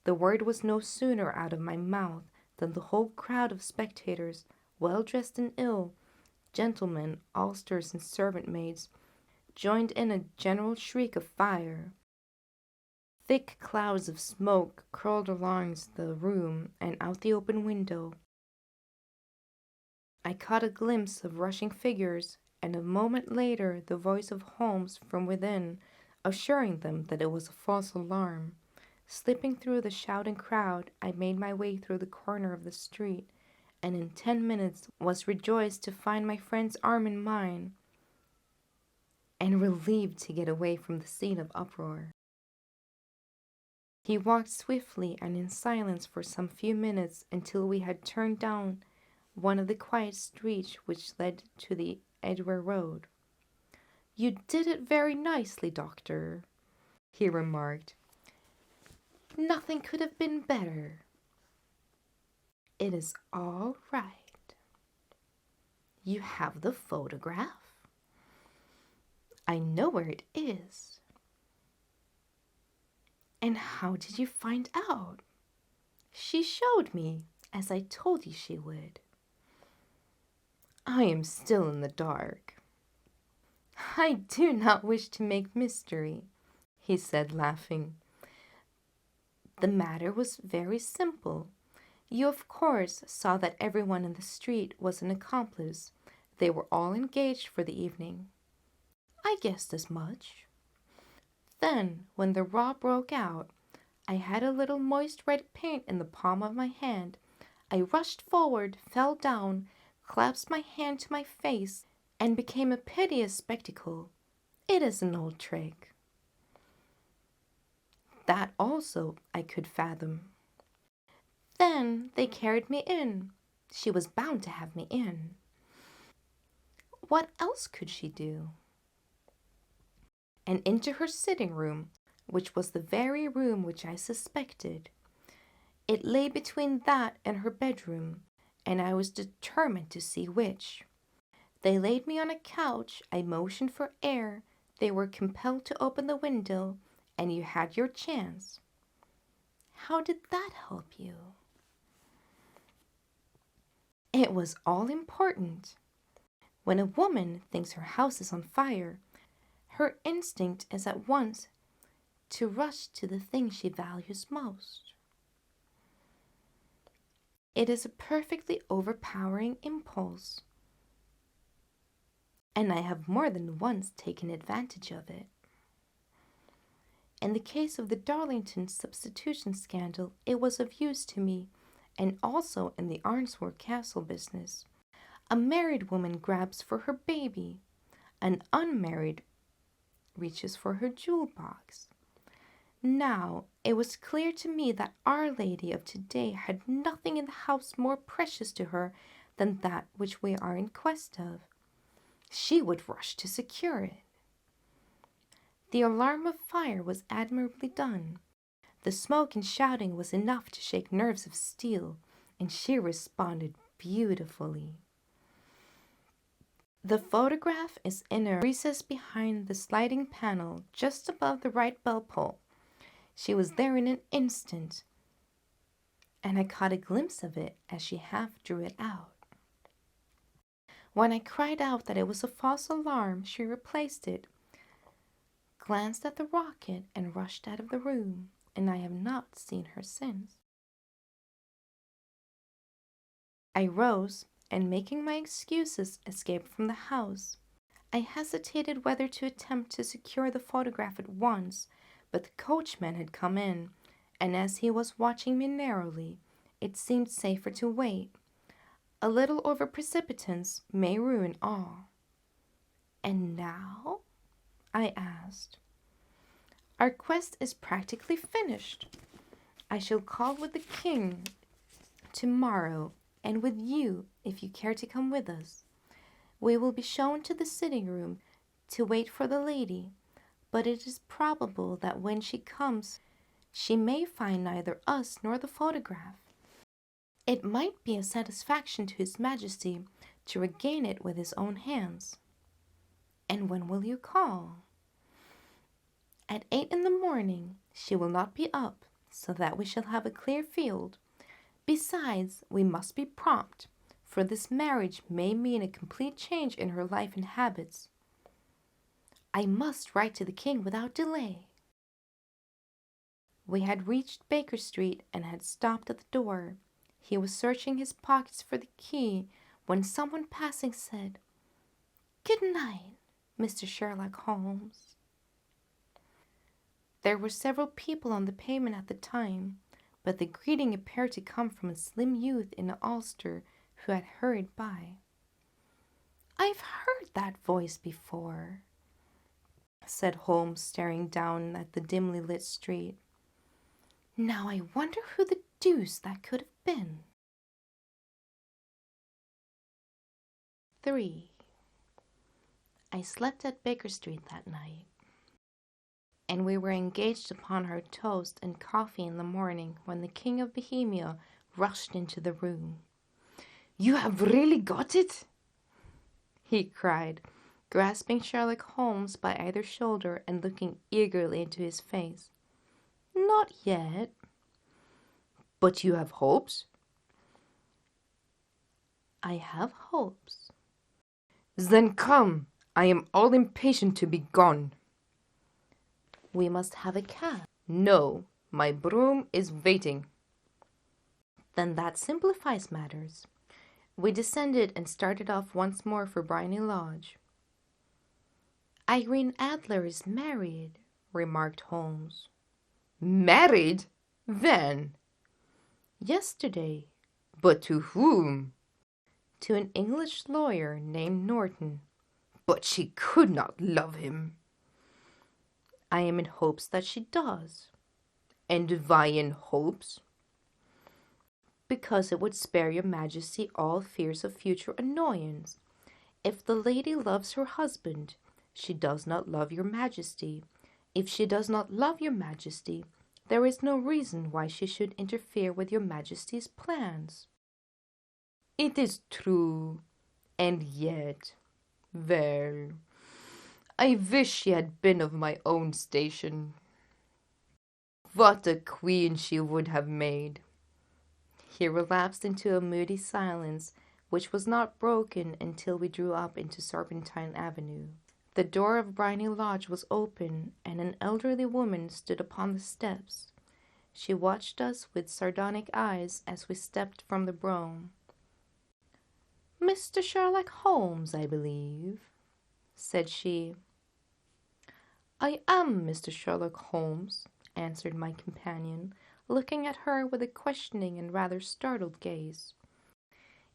The word was no sooner out of my mouth than the whole crowd of spectators, well dressed and ill, gentlemen, ulsters, and servant maids, joined in a general shriek of fire. Thick clouds of smoke curled along the room and out the open window. I caught a glimpse of rushing figures, and a moment later the voice of Holmes from within, assuring them that it was a false alarm. Slipping through the shouting crowd, I made my way through the corner of the street, and in 10 minutes was rejoiced to find my friend's arm in mine, and relieved to get away from the scene of uproar. He walked swiftly and in silence for some few minutes until we had turned down one of the quiet streets which led to the Edgware Road. "You did it very nicely, Doctor," he remarked. "Nothing could have been better. It is all right. You have the photograph? I know where it is. And how did you find out?" "She showed me, as I told you she would." "I am still in the dark." "I do not wish to make mystery," he said, laughing. "The matter was very simple. You, of course, saw that everyone in the street was an accomplice. They were all engaged for the evening." "I guessed as much." "Then, when the row broke out, I had a little moist red paint in the palm of my hand. I rushed forward, fell down, clasped my hand to my face, and became a piteous spectacle. It is an old trick. That also I could fathom. Then they carried me in. She was bound to have me in. What else could she do? And into her sitting room, which was the very room which I suspected. It lay between that and her bedroom, and I was determined to see which. They laid me on a couch, I motioned for air, they were compelled to open the window, and you had your chance. How did that help you? It was all important. When a woman thinks her house is on fire, her instinct is at once to rush to the thing she values most. It is a perfectly overpowering impulse, and I have more than once taken advantage of it. In the case of the Darlington substitution scandal, it was of use to me, and also in the Arnsworth Castle business. A married woman grabs for her baby. An unmarried reaches for her jewel box. Now, it was clear to me that Our Lady of today had nothing in the house more precious to her than that which we are in quest of. She would rush to secure it. The alarm of fire was admirably done. The smoke and shouting was enough to shake nerves of steel, and she responded beautifully. The photograph is in a recess behind the sliding panel just above the right bell pull. She was there in an instant, and I caught a glimpse of it as she half drew it out. When I cried out that it was a false alarm, she replaced it, glanced at the rocket, and rushed out of the room, and I have not seen her since. I rose, and making my excuses, escaped from the house. I hesitated whether to attempt to secure the photograph at once, but the coachman had come in, and as he was watching me narrowly, it seemed safer to wait. A little over-precipitance may ruin all. And now? I asked. Our quest is practically finished. I shall call with the king tomorrow, and with you if you care to come with us. We will be shown to the sitting room to wait for the lady, but it is probable that when she comes, she may find neither us nor the photograph. It might be a satisfaction to His Majesty to regain it with his own hands. And when will you call? At 8 in the morning. She will not be up, so that we shall have a clear field. Besides, we must be prompt, for this marriage may mean a complete change in her life and habits. I must write to the king without delay. We had reached Baker Street and had stopped at the door. He was searching his pockets for the key when someone passing said, "Good night, Mr. Sherlock Holmes." There were several people on the pavement at the time, but the greeting appeared to come from a slim youth in an ulster who had hurried by. "I've heard that voice before," said Holmes, staring down at the dimly lit street. "Now I wonder who the deuce that could have been." 3. I slept at Baker Street that night, and we were engaged upon our toast and coffee in the morning when the King of Bohemia rushed into the room. "You have really got it?" he cried, grasping Sherlock Holmes by either shoulder and looking eagerly into his face. "Not yet." "But you have hopes?" "I have hopes." "Then come. I am all impatient to be gone." "We must have a cab." "No, my brougham is waiting." "Then that simplifies matters." We descended and started off once more for Briny Lodge. "Irene Adler is married," remarked Holmes. "Married? When?" "Yesterday." "But to whom?" to an English lawyer named Norton. But she could not love him. I am in hopes that she does. And why in hopes? Because it would spare your majesty all fears of future annoyance. If the lady loves her husband, she does not love your majesty. If she does not love your majesty, there is no reason why she should interfere with your majesty's plans. It is true, and yet, well, I wish she had been of my own station. What a queen she would have made. He relapsed into a moody silence, which was not broken until we drew up into Serpentine Avenue. The door of Briny Lodge was open, and an elderly woman stood upon the steps. She watched us with sardonic eyes as we stepped from the brougham. "Mr. Sherlock Holmes, I believe," said she. "I am Mr. Sherlock Holmes," answered my companion, looking at her with a questioning and rather startled gaze.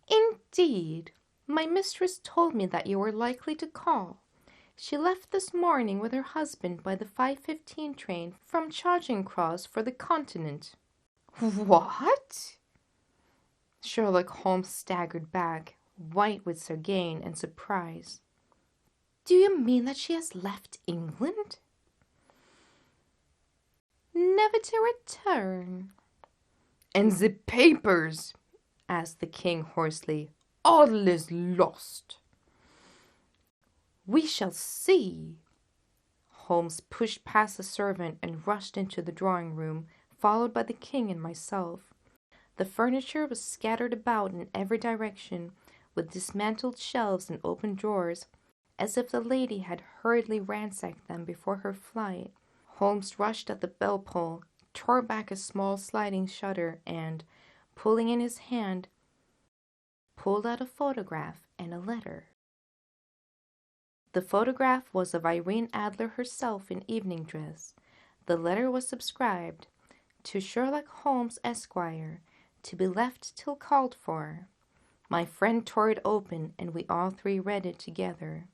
"Indeed, my mistress told me that you were likely to call. She left this morning with her husband by the 5:15 train from Charing Cross for the Continent." What? Sherlock Holmes staggered back, white with chagrin and surprise. "Do you mean that she has left England?" "Never to return." And the papers? Asked the king hoarsely. All is lost. "We shall see." Holmes pushed past the servant and rushed into the drawing room, followed by the king and myself. The furniture was scattered about in every direction, with dismantled shelves and open drawers, as if the lady had hurriedly ransacked them before her flight. Holmes rushed at the bell-pull, tore back a small sliding shutter, and, pulling in his hand, pulled out a photograph and a letter. The photograph was of Irene Adler herself in evening dress. The letter was subscribed, "To Sherlock Holmes, Esquire, to be left till called for." My friend tore it open, and we all three read it together.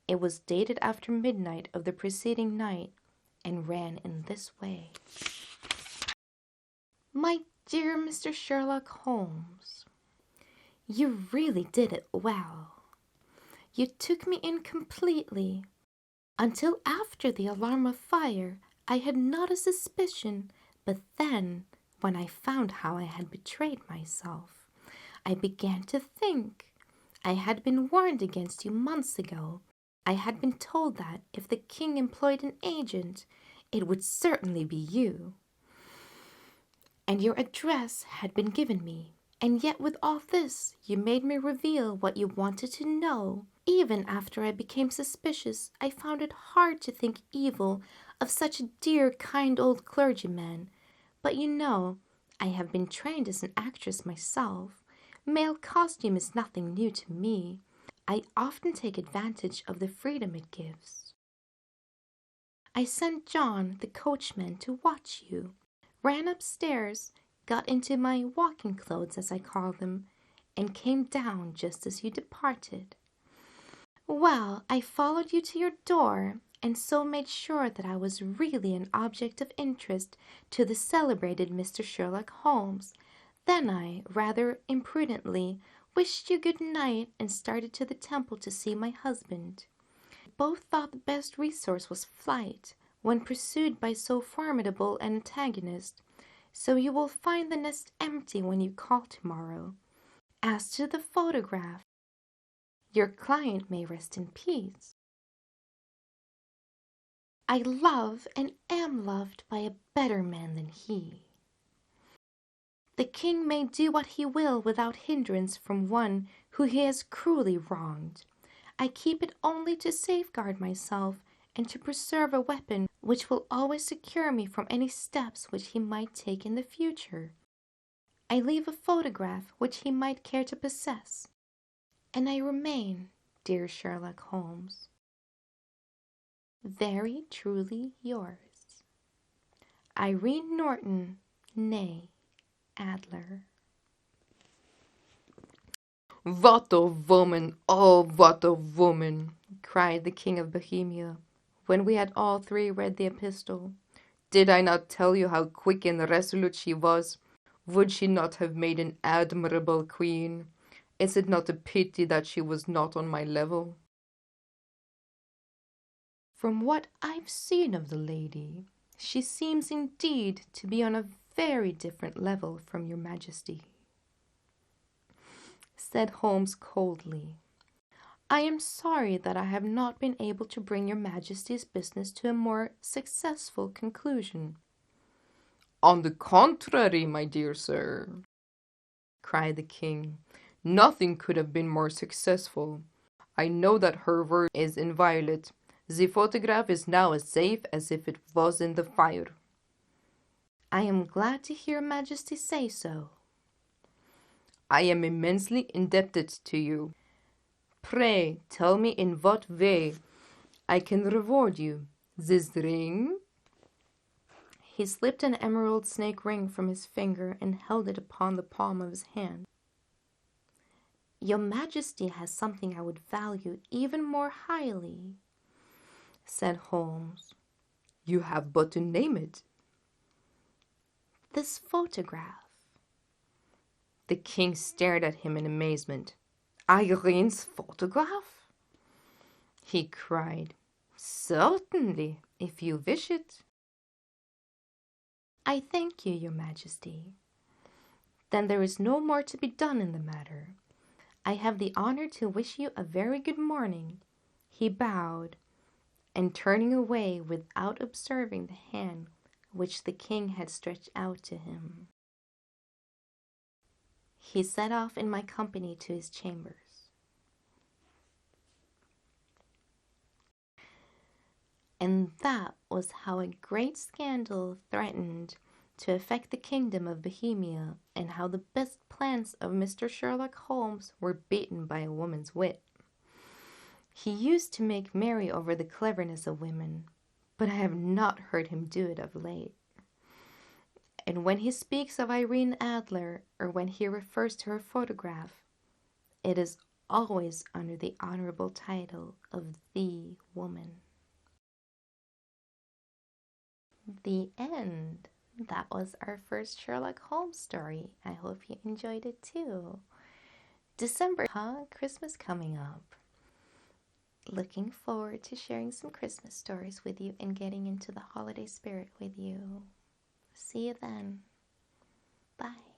It was dated after midnight of the preceding night, and ran in this way. "My dear Mr. Sherlock Holmes, you really did it well. You took me in completely. Until after the alarm of fire, I had not a suspicion, but then, when I found how I had betrayed myself, I began to think. I had been warned against you months ago. I had been told that, if the king employed an agent, it would certainly be you. And your address had been given me. And yet with all this, you made me reveal what you wanted to know. Even after I became suspicious, I found it hard to think evil of such a dear, kind old clergyman. But you know, I have been trained as an actress myself. Male costume is nothing new to me. I often take advantage of the freedom it gives. I sent John, the coachman, to watch you, ran upstairs, got into my walking clothes, as I call them, and came down just as you departed. Well, I followed you to your door, and so made sure that I was really an object of interest to the celebrated Mr. Sherlock Holmes. Then I, rather imprudently, wished you good night and started to the temple to see my husband. Both thought the best resource was flight, when pursued by so formidable an antagonist, so you will find the nest empty when you call tomorrow. As to the photograph, your client may rest in peace. I love and am loved by a better man than he. The king may do what he will without hindrance from one who he has cruelly wronged. I keep it only to safeguard myself and to preserve a weapon which will always secure me from any steps which he might take in the future. I leave a photograph which he might care to possess, and I remain, dear Sherlock Holmes, very truly yours, Irene Norton, née Adler. What a woman! Oh, what a woman! Cried the king of Bohemia, when we had all three read the epistle. Did I not tell you how quick and resolute she was? Would she not have made an admirable queen? Is it not a pity that she was not on my level? From what I've seen of the lady, she seems indeed to be on a very different level from your majesty, said Holmes coldly. I am sorry that I have not been able to bring your majesty's business to a more successful conclusion. On the contrary, my dear sir, cried the king, nothing could have been more successful. I know that her word is inviolate. The photograph is now as safe as if it was in the fire. I am glad to hear your majesty say so. I am immensely indebted to you. Pray tell me in what way I can reward you. This ring? He slipped an emerald snake ring from his finger and held it upon the palm of his hand. Your majesty has something I would value even more highly, said Holmes. You have but to name it. This photograph. The king stared at him in amazement. Irene's photograph? He cried. Certainly, if you wish it. I thank you, your majesty. Then there is no more to be done in the matter. I have the honor to wish you a very good morning. He bowed, and turning away without observing the hand which the king had stretched out to him, he set off in my company to his chambers. And that was how a great scandal threatened to affect the kingdom of Bohemia, and how the best plans of Mr. Sherlock Holmes were beaten by a woman's wit. He used to make merry over the cleverness of women, but I have not heard him do it of late. And when he speaks of Irene Adler, or when he refers to her photograph, it is always under the honorable title of the woman. The end. That was our first Sherlock Holmes story. I hope you enjoyed it too. December, Christmas coming up. Looking forward to sharing some Christmas stories with you and getting into the holiday spirit with you. See you then. Bye.